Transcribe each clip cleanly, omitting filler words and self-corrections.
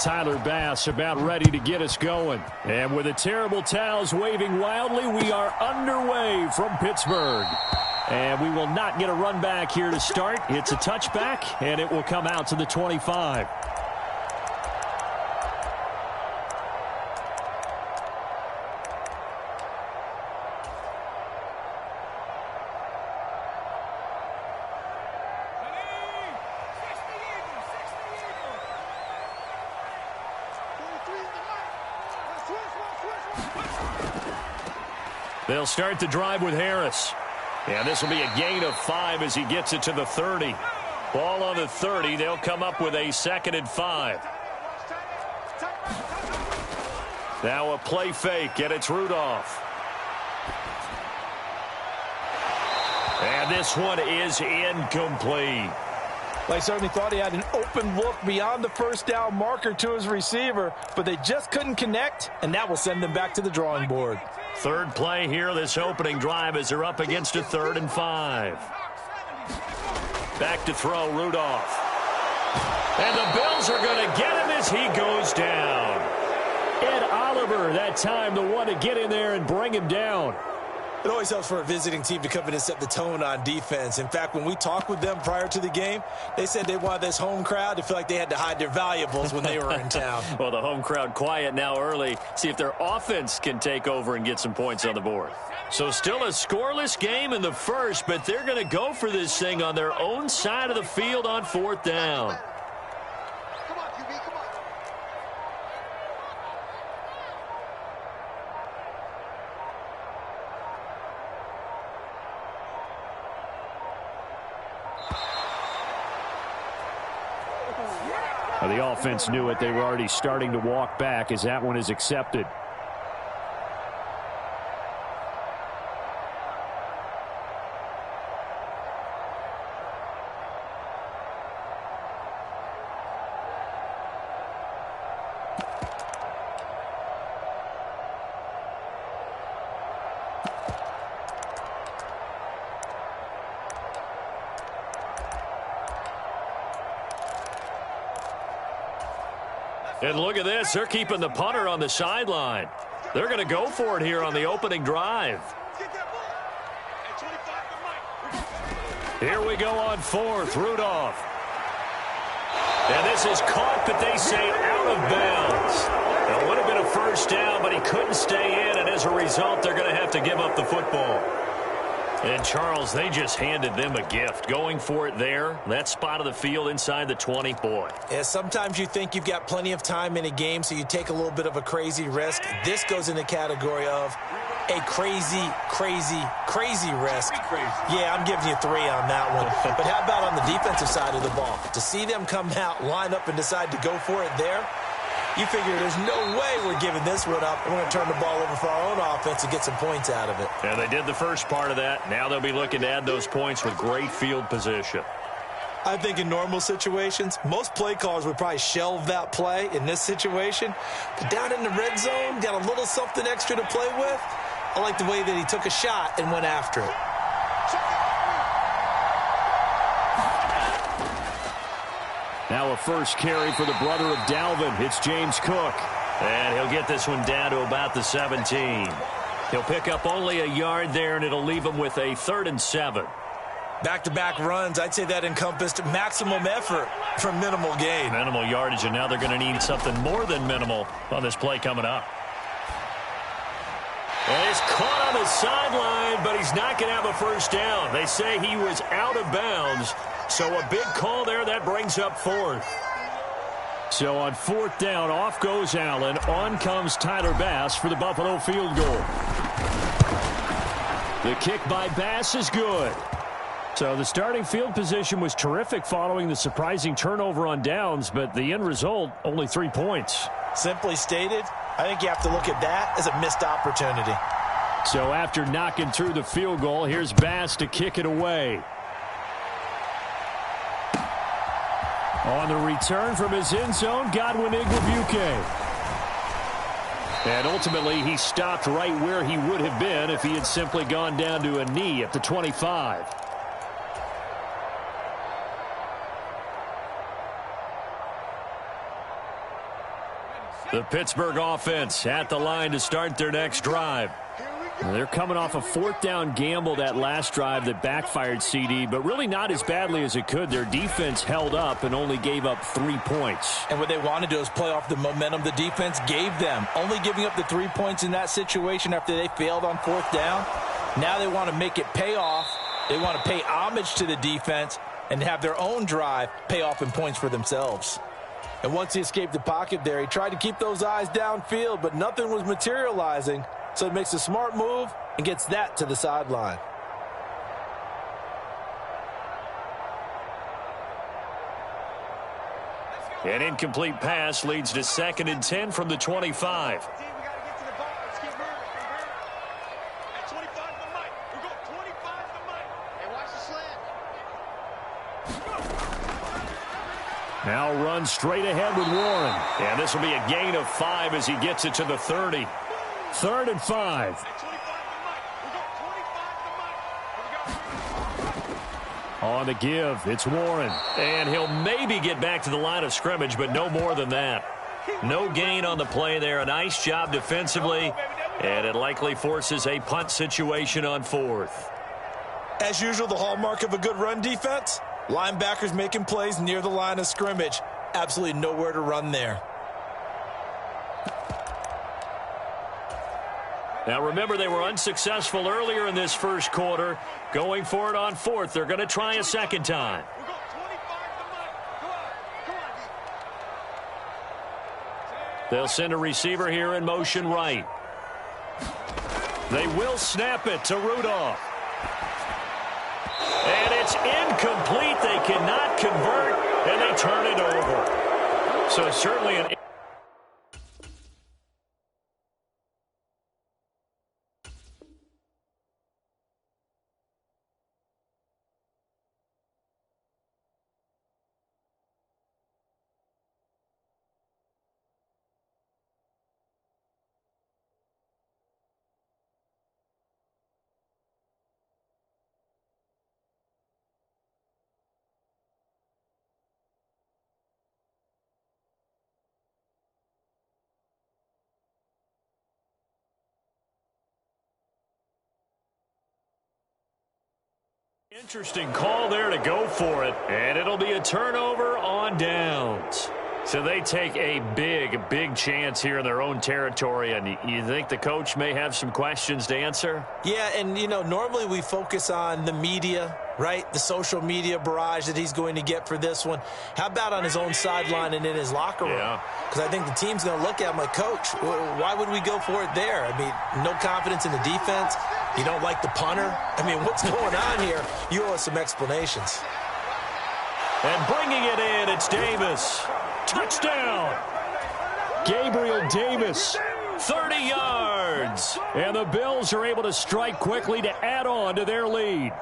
Tyler Bass about ready to get us going. And with the terrible towels waving wildly, we are underway from Pittsburg. And we will not get a run back here to start. It's a touchback, and it will come out to the 25. They'll start the drive with Harris. And this will be a gain of 5 as he gets it to the 30. Ball on the 30. They'll come up with a 2nd and 5. Now a play fake, and it's Rudolph. And this one is incomplete. They certainly thought he had an open look beyond the first down marker to his receiver, but they just couldn't connect, and that will send them back to the drawing board. Third play here, this opening drive, as they're up against a 3rd and 5. Back to throw, Rudolph. And the Bills are going to get him as he goes down. Ed Oliver, that time, the one to get in there and bring him down. It always helps for a visiting team to come in and set the tone on defense. In fact, when we talked with them prior to the game, they said they wanted this home crowd to feel like they had to hide their valuables when they were in town. Well, the home crowd quiet now early. See if their offense can take over and get some points on the board. So still a scoreless game in the first, but they're going to go for this thing on their own side of the field on 4th down. The offense knew it. They were already starting to walk back as that one is accepted. And look at this. They're keeping the punter on the sideline. They're going to go for it here on the opening drive. Here we go on 4th. Rudolph. And this is caught, but they say out of bounds. It would have been a first down, but he couldn't stay in, and as a result, they're going to have to give up the football. And, Charles, they just handed them a gift. Going for it there, that spot of the field inside the 20, boy. Yeah, sometimes you think you've got plenty of time in a game, so you take a little bit of a crazy risk. This goes in the category of a crazy, crazy, crazy risk. Yeah, I'm giving you 3 on that one. But how about on the defensive side of the ball? To see them come out, line up, and decide to go for it there, you figure there's no way we're giving this one up. We're going to turn the ball over for our own offense and get some points out of it. And they did the first part of that. Now they'll be looking to add those points with great field position. I think in normal situations, most play callers would probably shelve that play in this situation. But down in the red zone, got a little something extra to play with. I like the way that he took a shot and went after it. Now a first carry for the brother of Dalvin. It's James Cook. And he'll get this one down to about the 17. He'll pick up only a yard there, and it'll leave him with a 3rd and 7. Back-to-back runs, I'd say that encompassed maximum effort for minimal gain. Minimal yardage, and now they're going to need something more than minimal on this play coming up. And he's caught on the sideline, but he's not going to have a first down. They say he was out of bounds. So a big call there. That brings up 4th. So on 4th down, off goes Allen. On comes Tyler Bass for the Buffalo field goal. The kick by Bass is good. So the starting field position was terrific following the surprising turnover on downs, but the end result, only 3 points. Simply stated, I think you have to look at that as a missed opportunity. So after knocking through the field goal, here's Bass to kick it away. On the return from his end zone, Godwin Igwebuike. And ultimately, he stopped right where he would have been if he had simply gone down to a knee at the 25. The Pittsburgh offense at the line to start their next drive. They're coming off a 4th down gamble that last drive that backfired, CD, but really not as badly as it could. Their defense held up and only gave up 3 points. And what they want to do is play off the momentum the defense gave them. Only giving up the 3 points in that situation after they failed on 4th down. Now they want to make it pay off. They want to pay homage to the defense and have their own drive pay off in points for themselves. And once he escaped the pocket there, he tried to keep those eyes downfield, but nothing was materializing. So he makes a smart move and gets that to the sideline. An incomplete pass leads to 2nd and 10 from the 25. Now run straight ahead with Warren. And this will be a gain of 5 as he gets it to the 30. 3rd and 5. On the give, it's Warren. And he'll maybe get back to the line of scrimmage, but no more than that. No gain on the play there. A nice job defensively, and it likely forces a punt situation on 4th. As usual, the hallmark of a good run defense, linebackers making plays near the line of scrimmage. Absolutely nowhere to run there. Now remember, they were unsuccessful earlier in this first quarter. Going for it on 4th. They're going to try a second time. They'll send a receiver here in motion right. They will snap it to Rudolph. And it's incomplete. They cannot convert, and they turn it over. So certainly an... Interesting call there to go for it, and it'll be a turnover on downs. So they take a big chance here in their own territory, and you think the coach may have some questions to answer? Yeah, and, you know, normally we focus on the media, right? The social media barrage that he's going to get for this one. How about on his own sideline and in his locker room? Yeah. Because I think the team's going to look at him like, Coach, why would we go for it there? I mean, no confidence in the defense. You don't like the punter? I mean, what's going on here? You owe us some explanations. And bringing it in, it's Davis. Touchdown! Gabriel Davis. 30 yards. And the Bills are able to strike quickly to add on to their lead.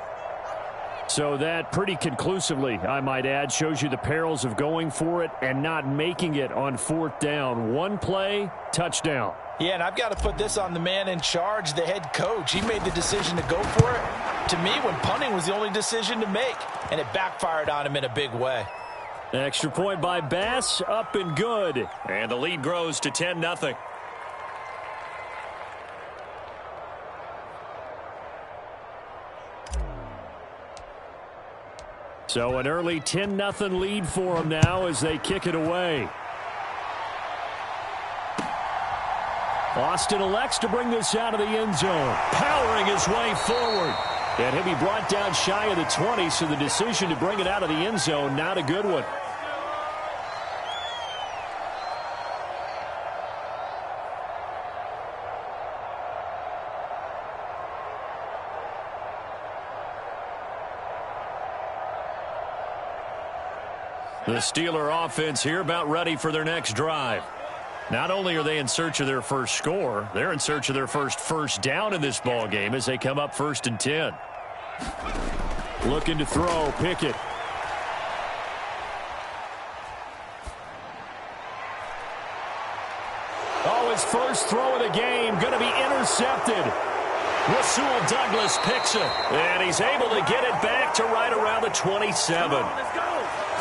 So that pretty conclusively, I might add, shows you the perils of going for it and not making it on 4th down. One play, touchdown. Yeah, and I've got to put this on the man in charge, the head coach. He made the decision to go for it. To me, when punting was the only decision to make, and it backfired on him in a big way. Extra point by Bass, up and good. And the lead grows to 10-0. So an early 10-0 lead for them now as they kick it away. Austin elects to bring this out of the end zone, powering his way forward. And he'll be brought down shy of the 20, so the decision to bring it out of the end zone, not a good one. The Steeler offense here about ready for their next drive. Not only are they in search of their first score, they're in search of their first down in this ball game as they come up 1st and 10. Looking to throw, Pickett. Oh, his first throw of the game going to be intercepted. Rasul Douglas picks it, and he's able to get it back to right around the 27.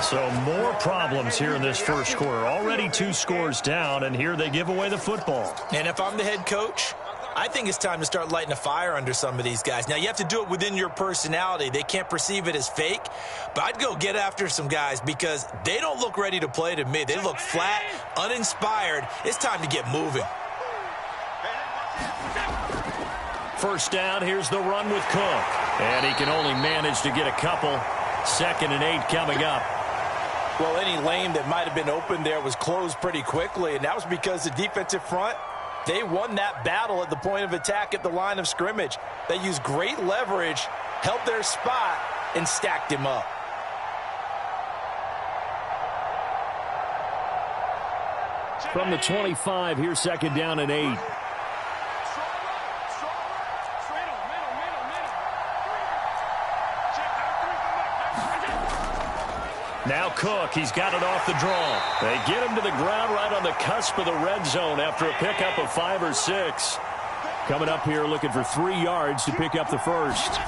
So more problems here in this first quarter. Already 2 scores down, and here they give away the football. And if I'm the head coach, I think it's time to start lighting a fire under some of these guys. Now, you have to do it within your personality. They can't perceive it as fake, but I'd go get after some guys because they don't look ready to play to me. They look flat, uninspired. It's time to get moving. First down, here's the run with Cook. And he can only manage to get a couple. 2nd and 8 coming up. Well, any lane that might have been open there was closed pretty quickly, and that was because the defensive front, they won that battle at the point of attack at the line of scrimmage. They used great leverage, held their spot, and stacked him up. From the 25, here's 2nd down and 8. Now Cook, he's got it off the draw. They get him to the ground right on the cusp of the red zone after a pickup of 5 or 6. Coming up here looking for 3 yards to pick up the first.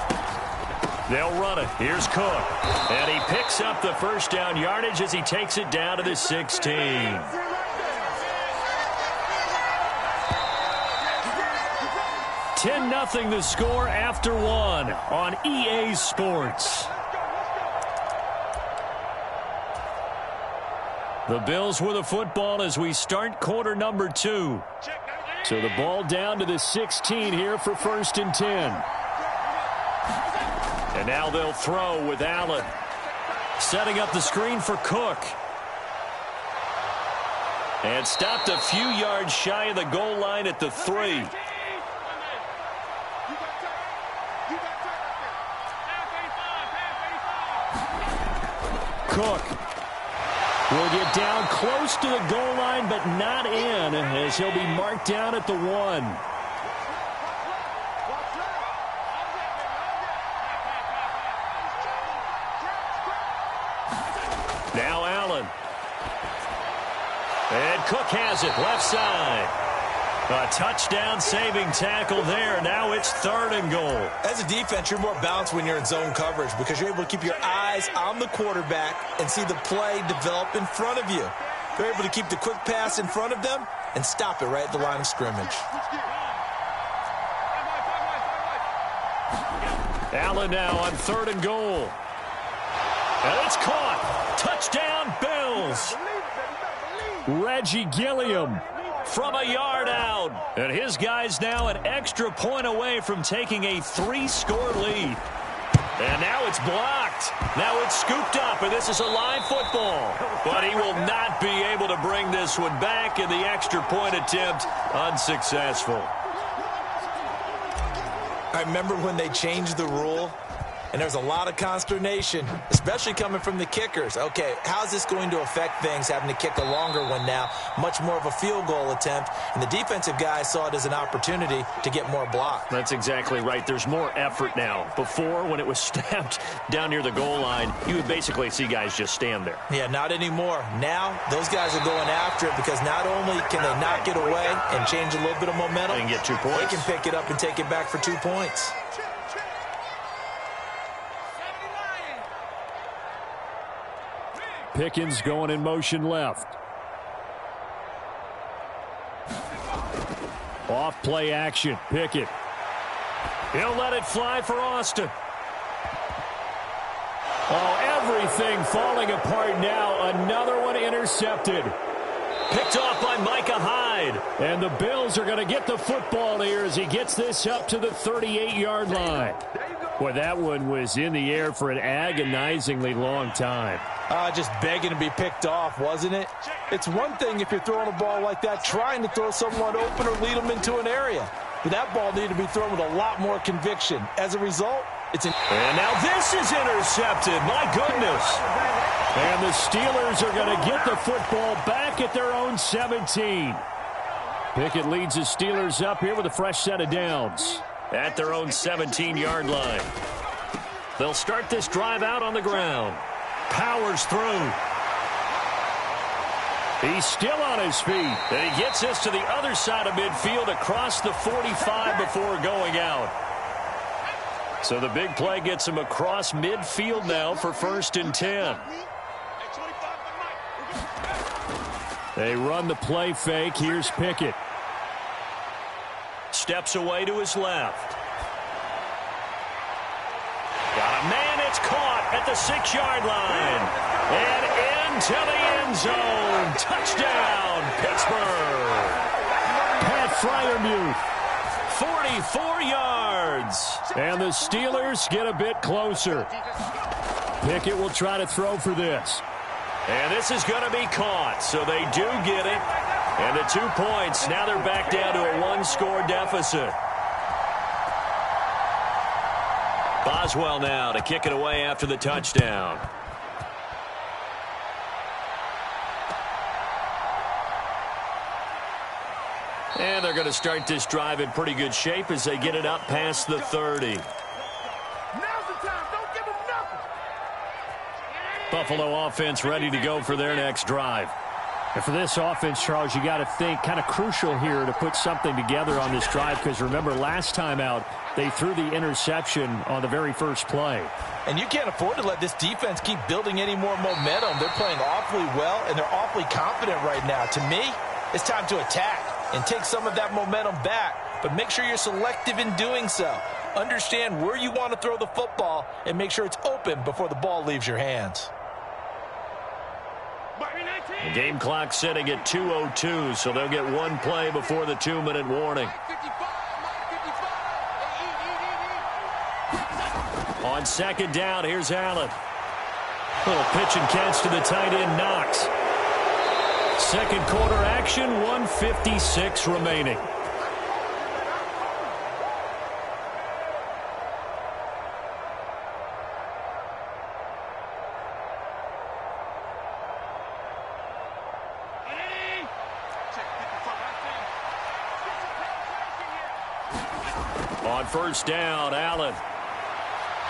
They'll run it. Here's Cook. And he picks up the first down yardage as he takes it down to the 16. 10-0 the score after 1 on EA Sports. The Bills with the football as we start quarter number 2. So the ball down to the 16 here for 1st and 10. And now they'll throw with Allen. Setting up the screen for Cook. And stopped a few yards shy of the goal line at the 3. Cook will get down close to the goal line, but not in, as he'll be marked down at the 1. Now Allen. And Cook has it, left side. A touchdown-saving tackle there. Now it's 3rd and goal. As a defense, you're more balanced when you're in zone coverage because you're able to keep your eyes on the quarterback and see the play develop in front of you. You're able to keep the quick pass in front of them and stop it right at the line of scrimmage. Allen now on 3rd and goal. And it's caught. Touchdown, Bills. Reggie Gilliam from a yard out. And his guys now an extra point away from taking a 3-score lead. And now it's blocked. Now it's scooped up, and this is a live football. But he will not be able to bring this one back, and the extra point attempt unsuccessful. I remember when they changed the rule, and there's a lot of consternation, especially coming from the kickers. Okay, how's this going to affect things, having to kick a longer one now, much more of a field goal attempt, and the defensive guys saw it as an opportunity to get more block. That's exactly right. There's more effort now. Before, when it was snapped down near the goal line, you would basically see guys just stand there. Yeah, not anymore. Now, those guys are going after it because not only can they knock it away and change a little bit of momentum, and get 2 points. They can pick it up and take it back for 2 points. Pickens going in motion left. Off play action. Pickett. He'll let it fly for Austin. Oh, everything falling apart now. Another one intercepted. Picked off by Micah Hyde. And the Bills are going to get the football here as he gets this up to the 38-yard line. Boy, that one was in the air for an agonizingly long time. Just begging to be picked off, wasn't it? It's one thing if you're throwing a ball like that, trying to throw someone open or lead them into an area. But that ball needed to be thrown with a lot more conviction. As a result, it's an... And now this is intercepted. My goodness. And the Steelers are going to get the football back at their own 17. Pickett leads the Steelers up here with a fresh set of downs at their own 17-yard line. They'll start this drive out on the ground. Powers through. He's still on his feet. And he gets this to the other side of midfield across the 45 before going out. So the big play gets him across midfield now for 1st and 10. They run the play fake. Here's Pickett. Steps away to his left. Got a man. It's caught at the 6-yard line. And into the end zone. Touchdown, Pittsburgh. Pat Freiermuth. 44 yards. And the Steelers get a bit closer. Pickett will try to throw for this. And this is going to be caught, so they do get it. And the 2 points, now they're back down to a 1-score deficit. Boswell now to kick it away after the touchdown. And they're going to start this drive in pretty good shape as they get it up past the 30. Buffalo offense ready to go for their next drive. And for this offense, Charles, you got to think kind of crucial here to put something together on this drive, because remember last time out they threw the interception on the very first play. And you can't afford to let this defense keep building any more momentum. They're playing awfully well, and they're awfully confident right now. To me, it's time to attack and take some of that momentum back, but make sure you're selective in doing so. Understand where you want to throw the football and make sure it's open before the ball leaves your hands. The game clock sitting at 2:02, so they'll get one play before the 2-minute warning. On second down, here's Allen. Little pitch and catch to the tight end, Knox. Second quarter action, 1:56 remaining. On first down, Allen.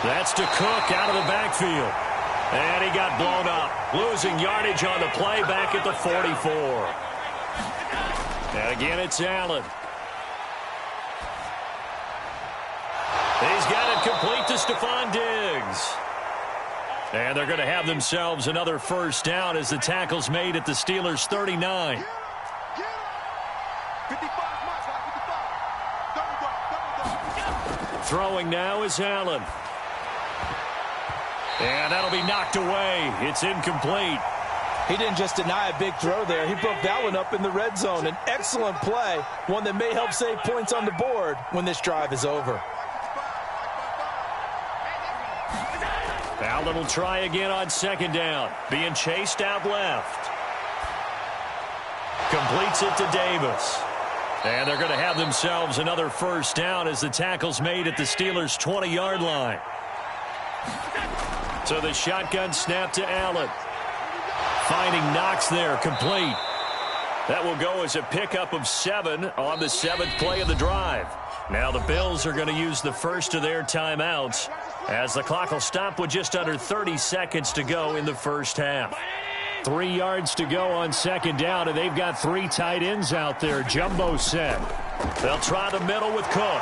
That's to Cook out of the backfield. And he got blown up. Losing yardage on the play back at the 44. And again, it's Allen. He's got it complete to Stephon Diggs. And they're going to have themselves another first down as the tackle's made at the Steelers' 39. Throwing now is Allen. And that'll be knocked away. It's incomplete. He didn't just deny a big throw there. He broke that one up in the red zone. An excellent play, one that may help save points on the board when this drive is over. Allen will try again on second down. Being chased out left. Completes it to Davis. And they're going to have themselves another first down as the tackle's made at the Steelers' 20-yard line. So the shotgun snap to Allen. Finding Knox there, complete. That will go as a pickup of 7 on the 7th play of the drive. Now the Bills are going to use the first of their timeouts as the clock will stop with just under 30 seconds to go in the first half. 3 yards to go on second down, and they've got 3 tight ends out there. Jumbo set. They'll try the middle with Cook.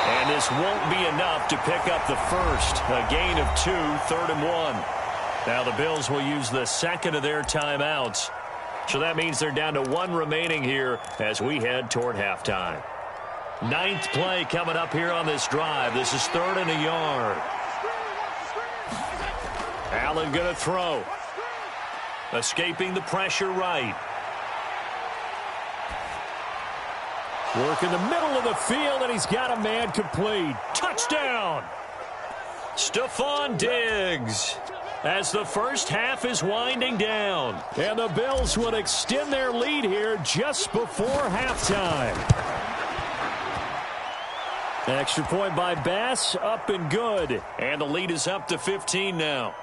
And this won't be enough to pick up the first. A gain of 2, 3rd and 1. Now the Bills will use the second of their timeouts. So that means they're down to 1 remaining here as we head toward halftime. 9th play coming up here on this drive. This is 3rd and a yard. Allen going to throw. Escaping the pressure right. Work in the middle of the field, and he's got a man complete. Touchdown! Stephon Diggs. As the first half is winding down. And the Bills would extend their lead here just before halftime. Extra point by Bass, up and good. And the lead is up to 15 now.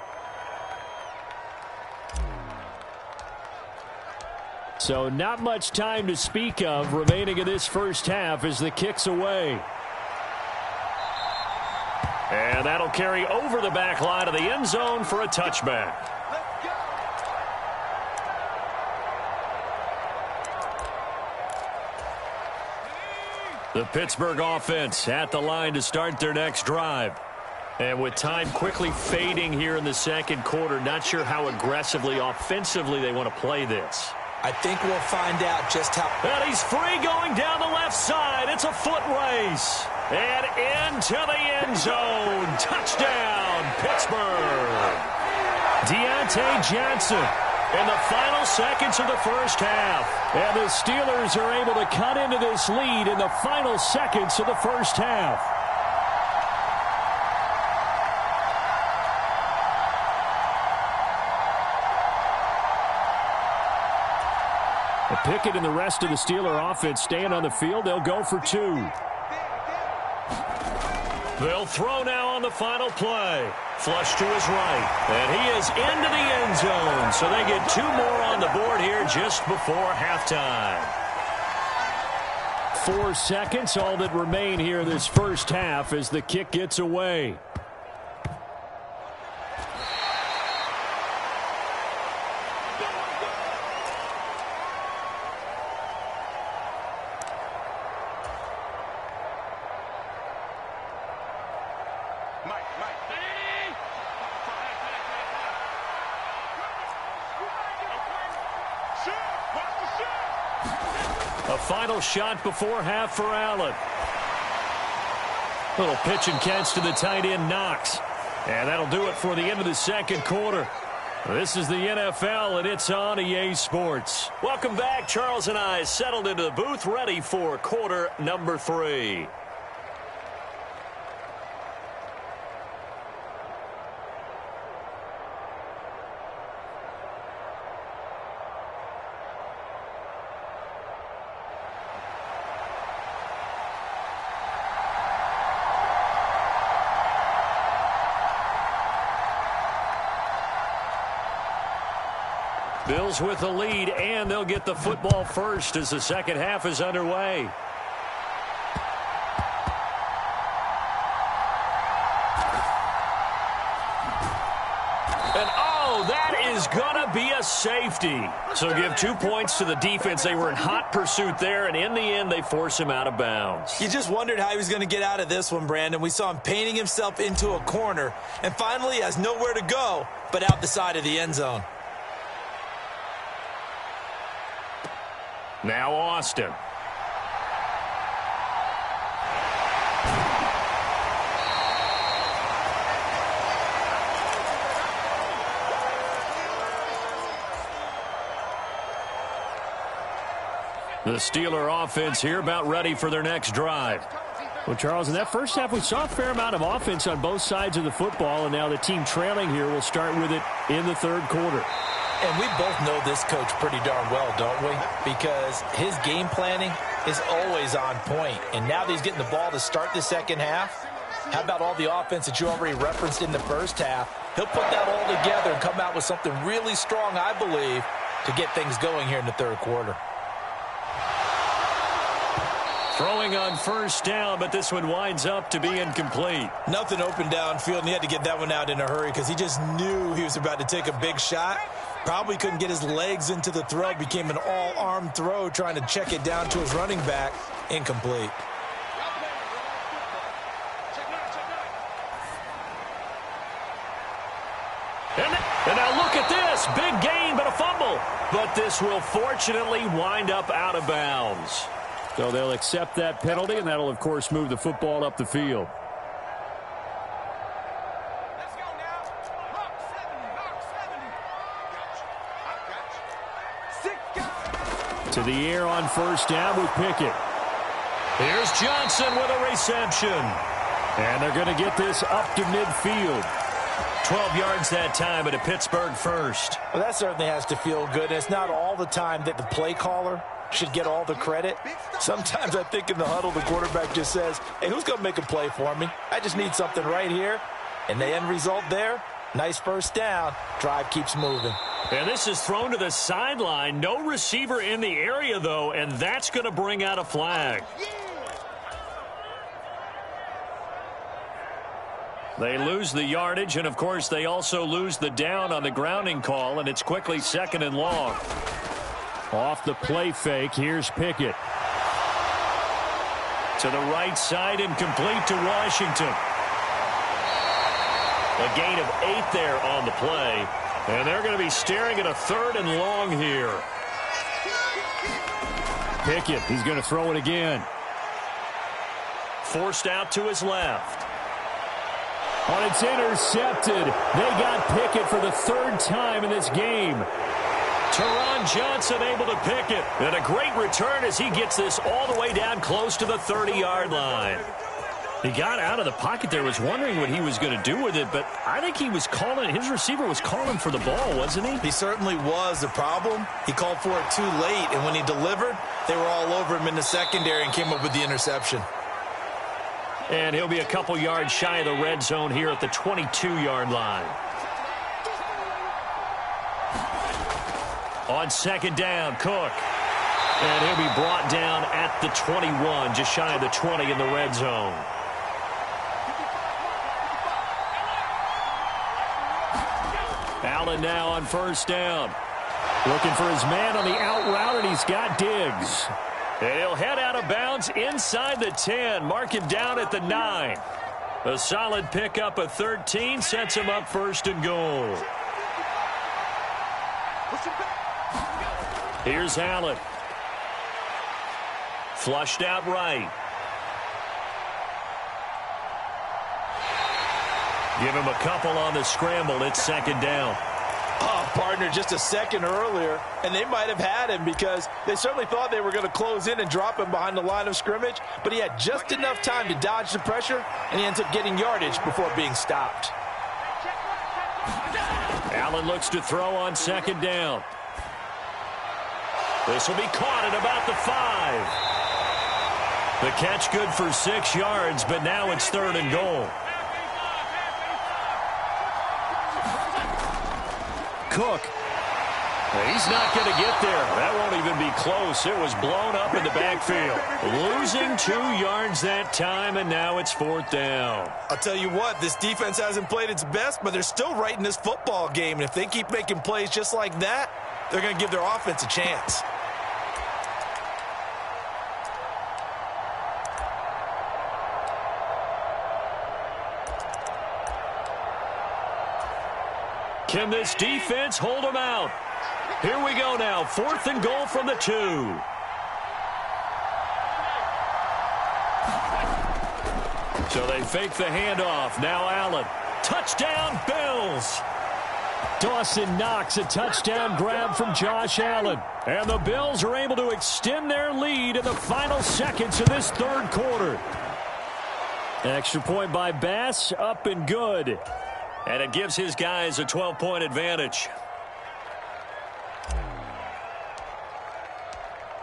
So not much time to speak of remaining in this first half as the kick's away. And that'll carry over the back line of the end zone for a touchback. The Pittsburgh offense at the line to start their next drive. And with time quickly fading here in the second quarter, not sure how aggressively, offensively they want to play this. I think we'll find out just how. And he's free going down the left side. It's a foot race. And into the end zone. Touchdown, Pittsburgh. Deontay Johnson in the final seconds of the first half. And the Steelers are able to cut into this lead in the final seconds of the first half. Pickett and the rest of the Steeler offense staying on the field. They'll go for 2. They'll throw now on the final play. Flush to his right. And he is into the end zone. So they get 2 more on the board here just before halftime. 4 seconds, all that remain here in this first half as the kick gets away. Final shot before half for Allen. Little pitch and catch to the tight end, Knox. And that'll do it for the end of the second quarter. This is the NFL, and it's on EA Sports. Welcome back. Charles and I settled into the booth, ready for quarter number 3. Bills with the lead, and they'll get the football first as the second half is underway. And oh, that is going to be a safety. So give 2 points to the defense. They were in hot pursuit there, and in the end, they force him out of bounds. You just wondered how he was going to get out of this one, Brandon. We saw him painting himself into a corner, and finally he has nowhere to go but out the side of the end zone. Now Austin. The Steeler offense here about ready for their next drive. Well, Charles, in that first half, we saw a fair amount of offense on both sides of the football, and now the team trailing here will start with it in the third quarter. And we both know this coach pretty darn well, don't we? Because his game planning is always on point. And now that he's getting the ball to start the second half, how about all the offense that you already referenced in the first half? He'll put that all together and come out with something really strong, I believe, to get things going here in the third quarter. Throwing on first down, but this one winds up to be incomplete. Nothing open downfield, and he had to get that one out in a hurry because he just knew he was about to take a big shot. Probably couldn't get his legs into the throw. Became an all-arm throw trying to check it down to his running back. Incomplete. And now look at this. Big gain, but a fumble. But this will fortunately wind up out of bounds. So they'll accept that penalty, and that'll, of course, move the football up the field. To the air on first down with Pickett. Here's Johnson with a reception. And they're going to get this up to midfield. 12 yards that time, but a Pittsburgh first. Well, that certainly has to feel good. It's not all the time that the play caller should get all the credit. Sometimes I think in the huddle, the quarterback just says, hey, who's going to make a play for me? I just need something right here. And the end result there, nice first down. Drive keeps moving. And this is thrown to the sideline. No receiver in the area, though, and that's going to bring out a flag. They lose the yardage, and, of course, they also lose the down on the grounding call, and it's quickly second and long. Off the play fake, here's Pickett. To the right side and complete to Washington. A gain of 8 there on the play. And they're going to be staring at a 3rd and long here. Pickett, he's going to throw it again. Forced out to his left. Oh, it's intercepted. They got Pickett for the 3rd time in this game. Teron Johnson able to pick it. And a great return as he gets this all the way down close to the 30-yard line. He got out of the pocket there, was wondering what he was going to do with it, but I think he was calling, his receiver was calling for the ball, wasn't he? He certainly was. The problem, he called for it too late, and when he delivered, they were all over him in the secondary and came up with the interception. And he'll be a couple yards shy of the red zone here at the 22-yard line. On 2nd down, Cook. And he'll be brought down at the 21, just shy of the 20 in the red zone. Allen now on 1st down. Looking for his man on the out route, and he's got Diggs. And he'll head out of bounds inside the 10. Mark him down at the 9. A solid pickup of 13 sets him up 1st and goal. Here's Allen. Flushed out right. Give him a couple on the scramble. It's 2nd down. Oh, partner, just a second earlier, and they might have had him because they certainly thought they were going to close in and drop him behind the line of scrimmage, but he had just enough time to dodge the pressure, and he ends up getting yardage before being stopped. Allen looks to throw on 2nd down. This will be caught at about the 5. The catch good for 6 yards, but now it's 3rd and goal. Cook. He's not going to get there. That won't even be close. It was blown up in the backfield. Losing 2 yards that time, and now it's 4th down. I'll tell you what, this defense hasn't played its best, but they're still right in this football game. And if they keep making plays just like that, they're going to give their offense a chance. Can this defense hold them out? Here we go now. 4th and goal from the 2. So they fake the handoff. Now Allen. Touchdown, Bills. Dawson Knox, a touchdown grab from Josh Allen. And the Bills are able to extend their lead in the final seconds of this 3rd quarter. Extra point by Bass, up and good. And it gives his guys a 12-point advantage.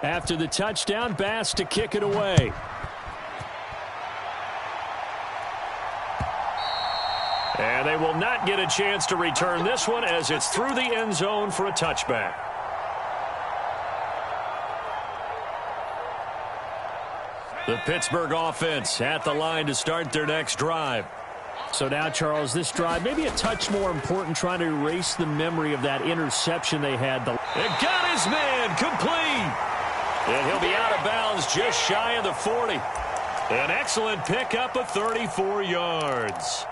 After the touchdown, Bass to kick it away. And they will not get a chance to return this one as it's through the end zone for a touchback. The Pittsburgh offense at the line to start their next drive. So now, Charles, this drive maybe a touch more important, trying to erase the memory of that interception they had. It got his man complete. And he'll be out of bounds just shy of the 40. An excellent pickup of 34 yards.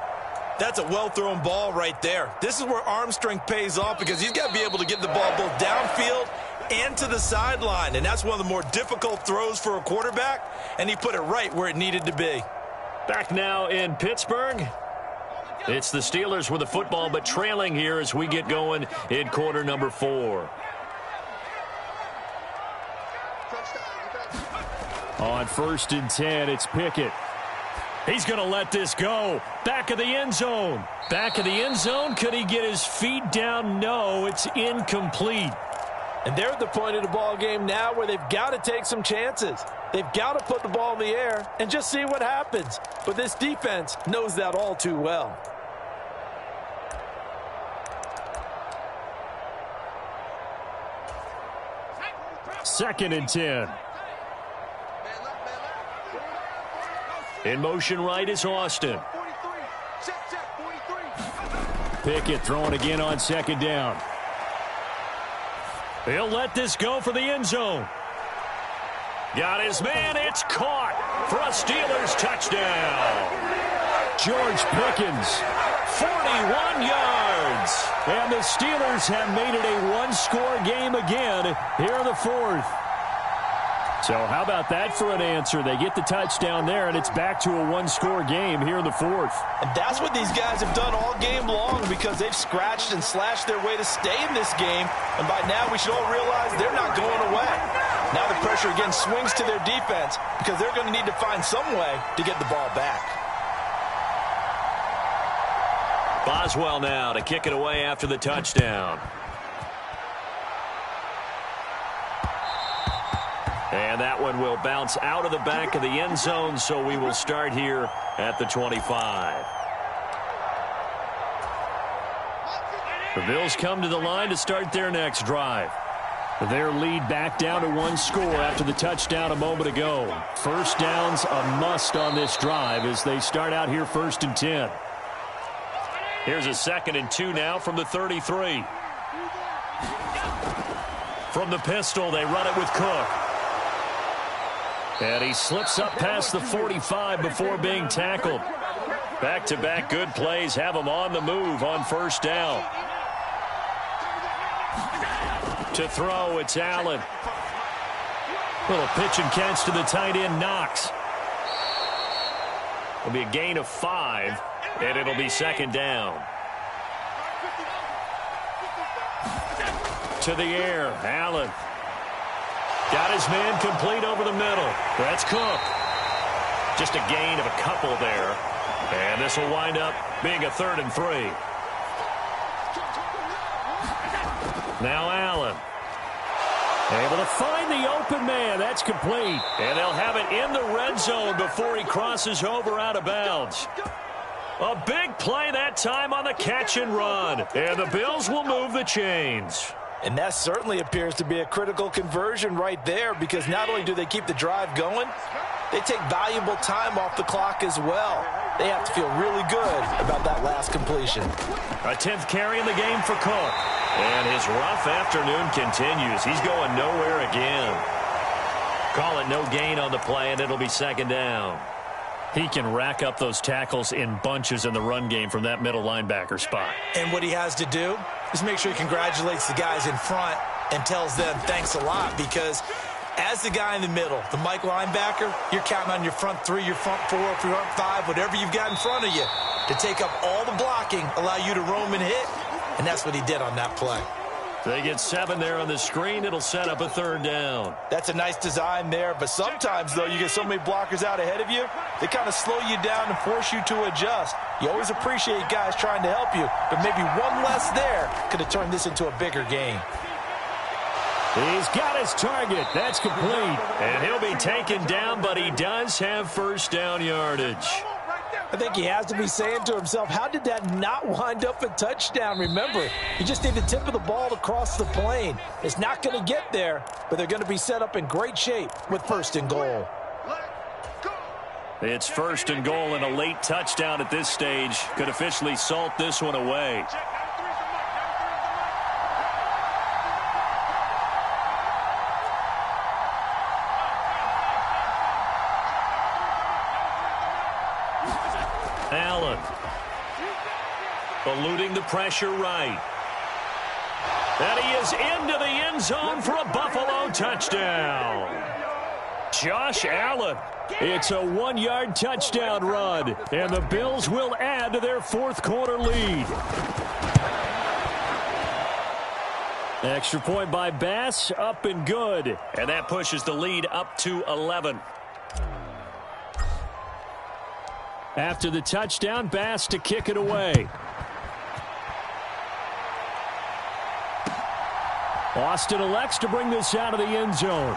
That's a well-thrown ball right there. This is where arm strength pays off because he's got to be able to get the ball both downfield and to the sideline. And that's one of the more difficult throws for a quarterback, and he put it right where it needed to be. Back now in Pittsburgh. It's the Steelers with the football, but trailing here as we get going in quarter number 4. On 1st and 10, it's Pickett. He's going to let this go. Back of the end zone. Back of the end zone. Could he get his feet down? No, it's incomplete. And they're at the point of the ball game now where they've got to take some chances. They've got to put the ball in the air and just see what happens. But this defense knows that all too well. Second and 10. In motion right is Austin. Pickett throwing again on 2nd down. He'll let this go for the end zone. Got his man. It's caught for a Steelers touchdown. George Pickens 41 yards. And the Steelers have made it a one-score game again here in the fourth. So how about that for an answer? They get the touchdown there, and it's back to a one-score game here in the fourth. And that's what these guys have done all game long because they've scratched and slashed their way to stay in this game. And by now, we should all realize they're not going away. Now the pressure again swings to their defense because they're going to need to find some way to get the ball back. Boswell now to kick it away after the touchdown. And that one will bounce out of the back of the end zone, so we will start here at the 25. The Bills come to the line to start their next drive. Their lead back down to one score after the touchdown a moment ago. First down's a must on this drive as they start out here 1st and 10. Here's a 2nd and 2 now from the 33. From the pistol, they run it with Cook. And he slips up past the 45 before being tackled. Back-to-back good plays have him on the move on 1st down. To throw, it's Allen. Little pitch and catch to the tight end, Knox. It'll be a gain of 5, and it'll be 2nd down. To the air, Allen. Got his man complete over the middle. That's Cook. Just a gain of a couple there. And this will wind up being a 3rd and 3. Now Allen. Able to find the open man. That's complete. And they'll have it in the red zone before he crosses over out of bounds. A big play that time on the catch and run. And the Bills will move the chains. And that certainly appears to be a critical conversion right there because not only do they keep the drive going, they take valuable time off the clock as well. They have to feel really good about that last completion. A 10th carry in the game for Cook. And his rough afternoon continues. He's going nowhere again. Call it no gain on the play, and it'll be 2nd down. He can rack up those tackles in bunches in the run game from that middle linebacker spot. And what he has to do is make sure he congratulates the guys in front and tells them thanks a lot because as the guy in the middle, the Mike linebacker, you're counting on your front 3, your front 4, your front 5, whatever you've got in front of you to take up all the blocking, allow you to roam and hit, and that's what he did on that play. They get 7 there on the screen. It'll set up a 3rd down. That's a nice design there, but sometimes, though, you get so many blockers out ahead of you, they kind of slow you down and force you to adjust. You always appreciate guys trying to help you, but maybe one less there could have turned this into a bigger game. He's got his target. That's complete. And he'll be taken down, but he does have 1st down yardage. I think he has to be saying to himself, how did that not wind up a touchdown? Remember, you just need the tip of the ball to cross the plane. It's not going to get there, but they're going to be set up in great shape with 1st and goal. It's 1st and goal, and a late touchdown at this stage could officially salt this one away. Allen. Eluding the pressure right. And he is into the end zone for a Buffalo touchdown. Josh Allen. It's a 1-yard touchdown run, and the Bills will add to their 4th quarter lead. Extra point by Bass, up and good. And that pushes the lead up to 11. After the touchdown, Bass to kick it away. Austin elects to bring this out of the end zone.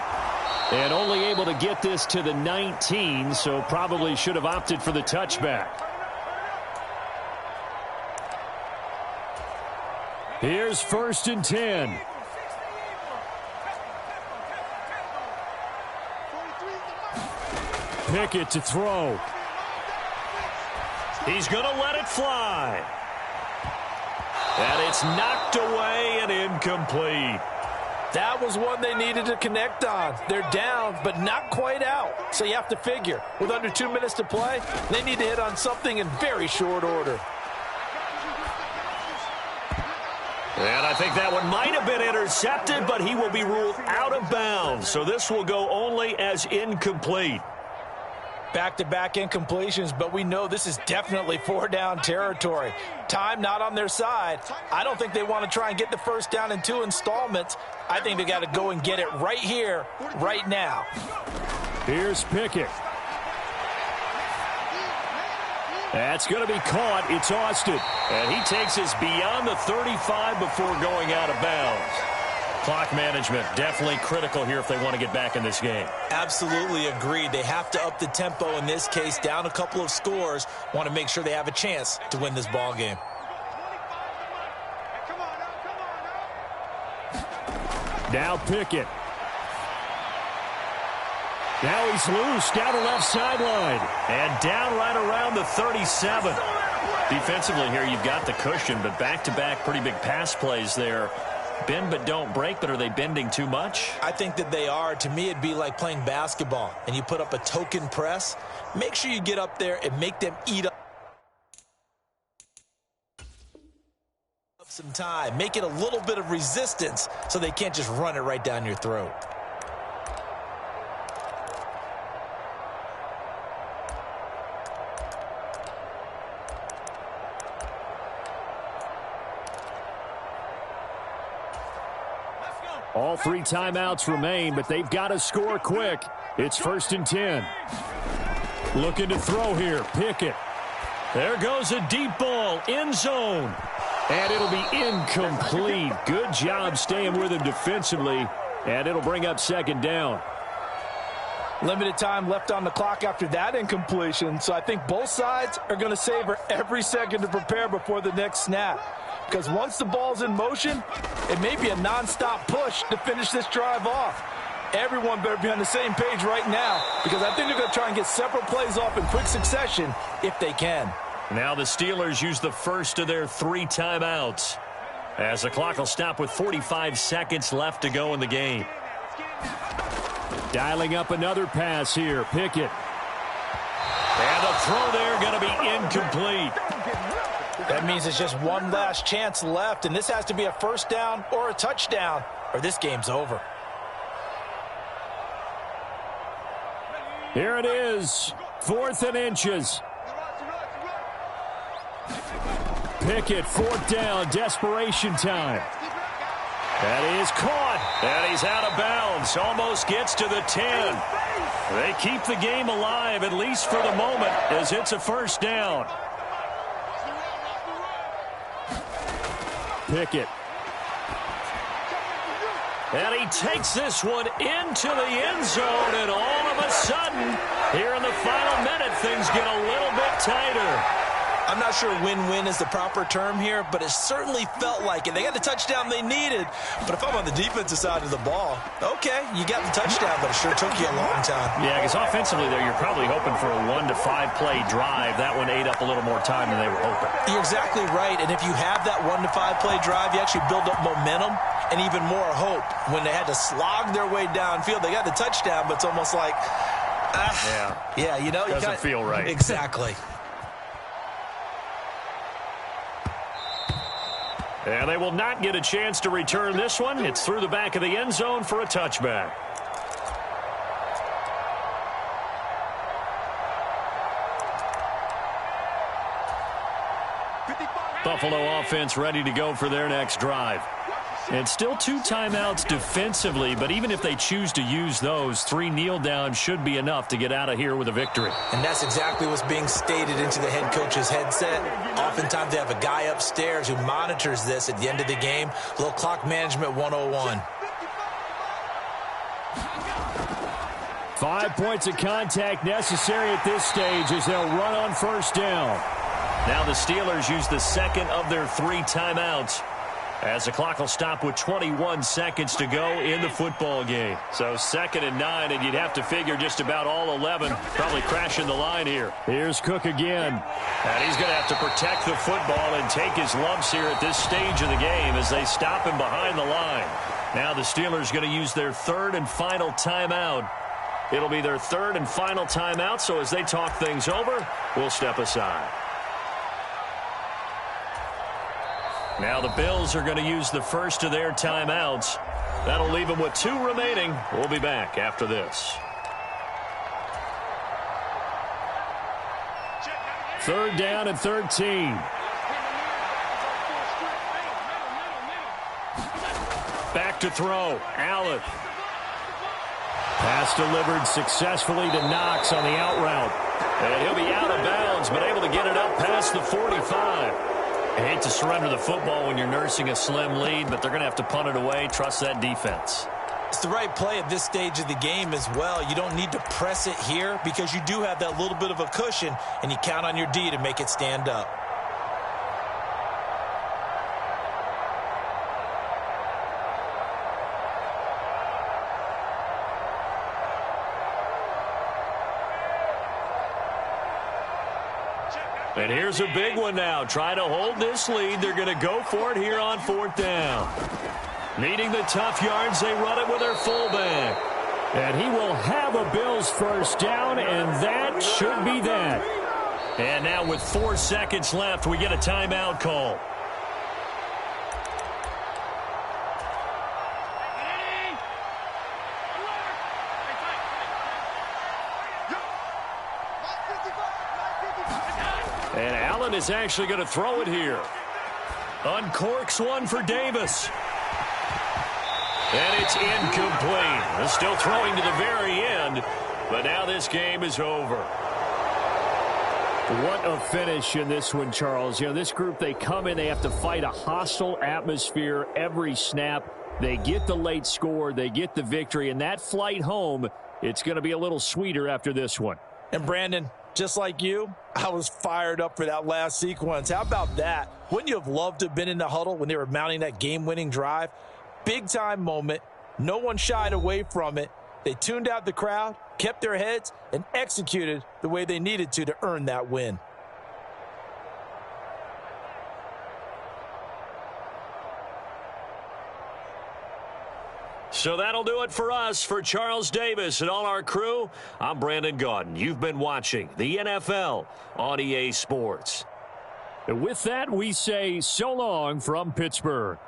And only able to get this to the 19, so probably should have opted for the touchback. Here's 1st and 10. Pickett to throw. He's going to let it fly. And it's knocked away and incomplete. That was one they needed to connect on. They're down, but not quite out. So you have to figure, with under 2 minutes to play, they need to hit on something in very short order. think that one might have been intercepted, but he will be ruled out of bounds. So this will go only as incomplete. Back-to-back incompletions, but we know this is definitely four-down territory. Time not on their side. I don't think they want to try and get the first down in 2 installments. I think they got to go and get it right here, right now. Here's Pickett. That's going to be caught. It's Austin. And he takes us beyond the 35 before going out of bounds. Clock management definitely critical here if they want to get back in this game. Absolutely agreed. They have to up the tempo in this case, down a couple of scores. Want to make sure they have a chance to win this ball game. Now Pickett. Now he's loose down the left sideline. And down right around the 37. Defensively here, you've got the cushion, but back-to-back pretty big pass plays there. Bend but don't break, but are they bending too much? I think that they are. To me, it'd be like playing basketball, and you put up a token press. Make sure you get up there and make them eat up some time. Make it a little bit of resistance so they can't just run it right down your throat. All 3 timeouts remain, but they've got to score quick. It's 1st and 10. Looking to throw here. Pickett. There goes a deep ball, end zone. And it'll be incomplete. Good job staying with him defensively. And it'll bring up 2nd down. Limited time left on the clock after that incompletion, so I think both sides are going to savor every second to prepare before the next snap. Because once the ball's in motion, it may be a nonstop push to finish this drive off. Everyone better be on the same page right now, because I think they're going to try and get several plays off in quick succession if they can. Now the Steelers use the first of their 3 timeouts, as the clock will stop with 45 seconds left to go in the game. Dialing up another pass here. Pickett. And the throw there going to be incomplete. That means it's just one last chance left, and this has to be a first down or a touchdown, or this game's over. Here it is, 4th and inches. Pickett, 4th down, desperation time. That is caught, and he's out of bounds, almost gets to the 10. They keep the game alive, at least for the moment, as it's a first down. Pickett. And he takes this one into the end zone, and all of a sudden, here in the final minute, things get a little bit tighter. I'm not sure win-win is the proper term here, but it certainly felt like it. They got the touchdown they needed, but if I'm on the defensive side of the ball, okay, you got the touchdown, but it sure took you a long time. Yeah, because offensively there, you're probably hoping for a 1 to 5 play drive. That one ate up a little more time than they were hoping. You're exactly right, and if you have that 1 to 5 play drive, you actually build up momentum and even more hope. When they had to slog their way downfield, they got the touchdown, but it's almost like, yeah, you know, doesn't feel right. Exactly. And they will not get a chance to return this one. It's through the back of the end zone for a touchback. Buffalo offense ready to go for their next drive. And still 2 timeouts defensively, but even if they choose to use those, 3 kneel downs should be enough to get out of here with a victory. And that's exactly what's being stated into the head coach's headset. Oftentimes they have a guy upstairs who monitors this at the end of the game. A little clock management 101. 5 points of contact necessary at this stage as they'll run on first down. Now the Steelers use the second of their 3 timeouts, as the clock will stop with 21 seconds to go in the football game. So 2nd and 9, and you'd have to figure just about all 11 probably crashing the line here. Here's Cook again. And he's going to have to protect the football and take his lumps here at this stage of the game as they stop him behind the line. Now the Steelers going to use their 3rd and final timeout. It'll be their 3rd and final timeout, so as they talk things over, we'll step aside. Now the Bills are going to use the first of their timeouts. That'll leave them with 2 remaining. We'll be back after this. 3rd down and 13. Back to throw. Allen. Pass delivered successfully to Knox on the out route. And he'll be out of bounds, but able to get it up past the 45. I hate to surrender the football when you're nursing a slim lead, but they're going to have to punt it away. Trust that defense. It's the right play at this stage of the game as well. You don't need to press it here because you do have that little bit of a cushion, and you count on your D to make it stand up. And here's a big one now. Trying to hold this lead. They're going to go for it here on 4th down. Needing the tough yards, they run it with their fullback. And he will have a Bills first down, and that should be that. And now with 4 seconds left, we get a timeout call. And Allen is actually going to throw it here. Uncorks one for Davis. And it's incomplete. They're still throwing to the very end, but now this game is over. What a finish in this one, Charles. You know, this group, they come in, they have to fight a hostile atmosphere every snap. They get the late score, they get the victory, and that flight home, it's going to be a little sweeter after this one. And Brandon, just like you, I was fired up for that last sequence. How about that? Wouldn't you have loved to have been in the huddle when they were mounting that game-winning drive? Big-time moment. No one shied away from it. They tuned out the crowd, kept their heads, and executed the way they needed to earn that win. So that'll do it for us. For Charles Davis and all our crew, I'm Brandon Gaudin. You've been watching the NFL on EA Sports. And with that, we say so long from Pittsburgh.